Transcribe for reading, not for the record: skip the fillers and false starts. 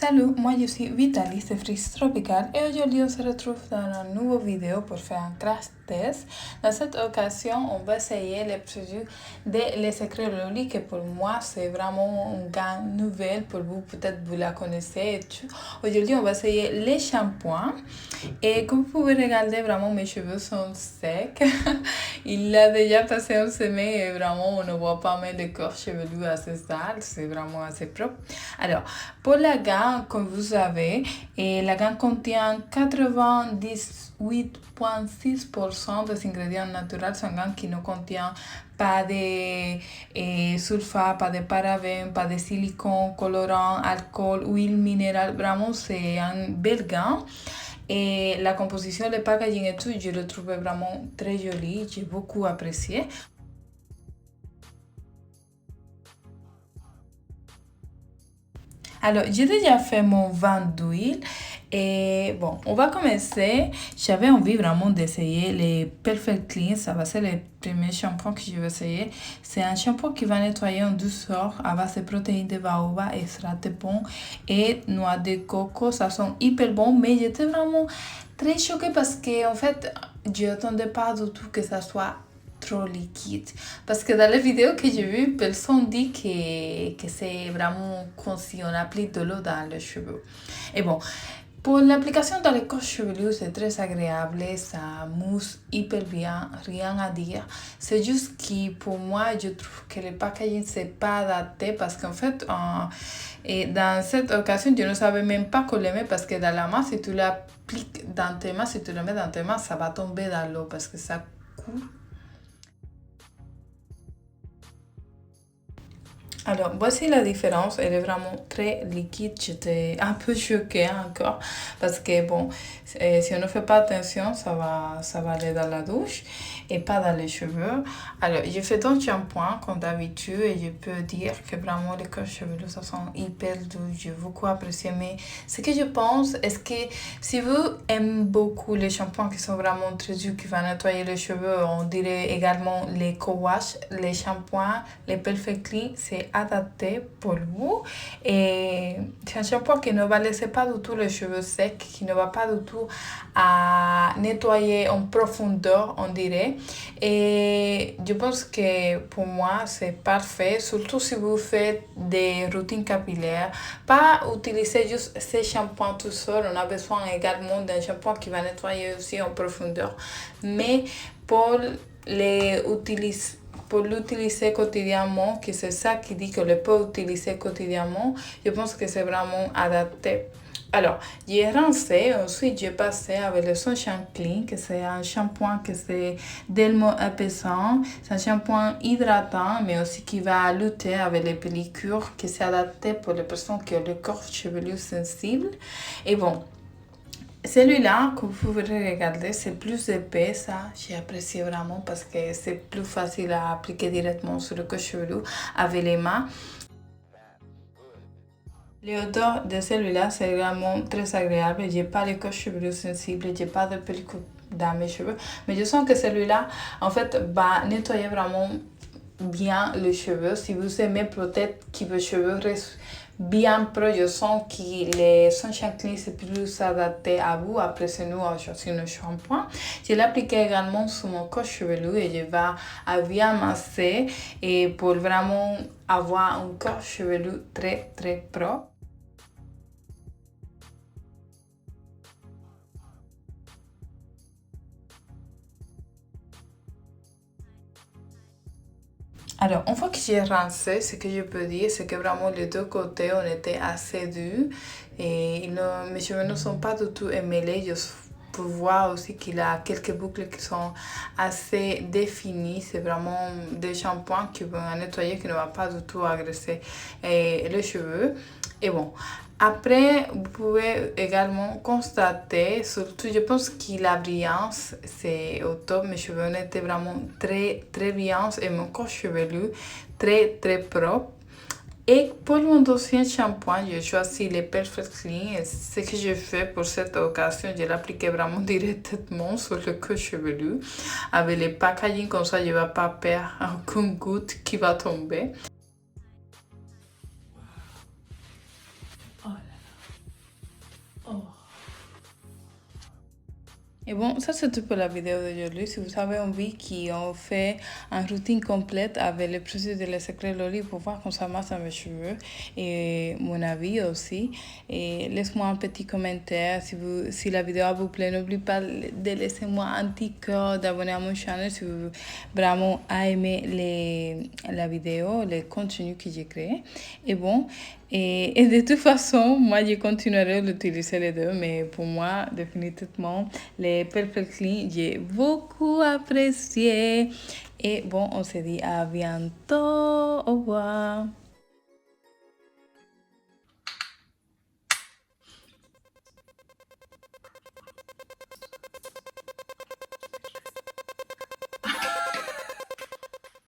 Salut, moi je suis Vitaly, c'est Freeze Tropical et aujourd'hui on se retrouve dans un nouveau vidéo pour faire un crash test. Dans cette occasion, on va essayer les produits de Les Secrets Loli que pour moi c'est vraiment une gamme nouvelle, pour vous peut-être vous la connaissez. Aujourd'hui on va essayer les shampoings et comme vous pouvez regarder vraiment mes cheveux sont secs. Il a déjà passé une semaine et vraiment on ne voit pas même le corps chevelu assez sale, c'est vraiment assez propre. Alors, pour la gamme, comme vous savez, la gamme contient 98,6% des ingrédients naturels. C'est une gamme qui ne contient pas de sulfate, pas de parabènes, pas de silicone, colorant, alcool, huile minérale. Vraiment, c'est une belle gamme. Et la composition, le packaging et tout, je le trouvais vraiment très joli. J'ai beaucoup apprécié. Alors, j'ai déjà fait mon vin d'huile et bon, on va commencer. J'avais envie vraiment d'essayer les Perfect Clean. Ça va ser le premier shampoing que je vais essayer. C'est un shampoing qui va nettoyer en douceur à base de protéines de baobab, extrait de bon et noix de coco. Ça sent hyper bon, mais j'étais vraiment très choquée parce que en fait, je n'attendais pas du tout que ça soit trop liquide. Parce que dans les vidéos que j'ai vues, personne dit que c'est vraiment comme si on applique de l'eau dans les cheveux. Et bon, pour l'application dans le corps chevelu, c'est très agréable, ça mousse hyper bien, rien à dire. C'est juste que pour moi, je trouve que le packaging c'est pas adapté parce qu'en fait, et dans cette occasion, je ne savais même pas qu'on le met parce que dans la main, si tu l'appliques dans tes mains, si tu le mets dans tes mains, ça va tomber dans l'eau parce que ça coule. Alors, voici la différence. Elle est vraiment très liquide. J'étais un peu choquée encore parce que, bon, si on ne fait pas attention, ça va aller dans la douche et pas dans les cheveux. Alors, j'ai fait un shampoing comme d'habitude et je peux dire que vraiment les corps chevelu, ça sent hyper doux. J'ai beaucoup apprécié. Mais ce que je pense, est-ce que si vous aimez beaucoup les shampoings qui sont vraiment très doux, qui vont nettoyer les cheveux, on dirait également les co-wash, les shampoings, les Perfect Clean, c'est adapté pour vous. Et c'est un shampoing qui ne va laisser pas du tout les cheveux secs, qui ne va pas du tout à nettoyer en profondeur, on dirait. Et je pense que pour moi, c'est parfait, surtout si vous faites des routines capillaires. Pas utiliser juste ces shampoings tout seul. On a besoin également d'un shampoing qui va nettoyer aussi en profondeur. Mais pour les utiliser pour l'utiliser quotidiennement, que c'est ça qui dit que le peut utiliser quotidiennement, je pense que c'est vraiment adapté. Alors, j'ai rincé, ensuite j'ai passé avec le Sunshine Clean, que c'est un shampoing que c'est tellement apaisant, c'est un shampoing hydratant, mais aussi qui va lutter avec les pellicures, qui c'est adapté pour les personnes qui ont le corps chevelu sensible. Et bon, celui-là, que vous pouvez regarder, c'est plus épais, ça, j'ai apprécié vraiment parce que c'est plus facile à appliquer directement sur le corps chevelu avec les mains. L'odeur de celui-là, c'est vraiment très agréable. J'ai pas le corps chevelu sensible, j'ai pas de pellicule dans mes cheveux, mais je sens que celui-là, en fait, va nettoyer vraiment bien les cheveux. Si vous aimez peut-être que vos cheveux restent bien pro, je sens que les Sunshine Clean c'est plus adapté à vous. Après, c'est nous à choisir le shampoing. Je l'applique également sur mon corps chevelu et je vais bien masser et pour vraiment avoir un corps chevelu très très pro. Alors, une fois que j'ai rincé, ce que je peux dire, c'est que vraiment les deux côtés, on était assez durs et mes cheveux ne sont pas du tout emmêlés. Je peux voir aussi qu'il a quelques boucles qui sont assez définies. C'est vraiment des shampoings qui vont nettoyer, qui ne vont pas du tout agresser les cheveux. Et bon, après, vous pouvez également constater, surtout je pense que la brillance, c'est au top. Mes cheveux étaient vraiment très, très brillants et mon corps chevelu très, très propre. Et pour mon deuxième shampoing, j'ai choisi les Perfect Clean. Et ce que j'ai fait pour cette occasion, je l'appliquais vraiment directement sur le corps chevelu. Avec les packaging, comme ça, je ne vais pas perdre aucune goutte qui va tomber. Et bon, ça c'est tout pour la vidéo d'aujourd'hui. Si vous avez envie qu'on fait une routine complète avec le processus de la secret Loli pour voir comment ça marche dans mes cheveux et mon avis aussi. Et laisse-moi un petit commentaire si la vidéo vous plaît. N'oubliez pas de laisser moi un petit cœur, d'abonner à mon channel si vous vraiment aimé la vidéo, le contenu que j'ai créé. Et bon, et de toute façon, moi, je continuerai d'utiliser les deux, mais pour moi, définitivement, les Perfect Clean, j'ai beaucoup apprécié. Et bon, on se dit à bientôt. Au revoir.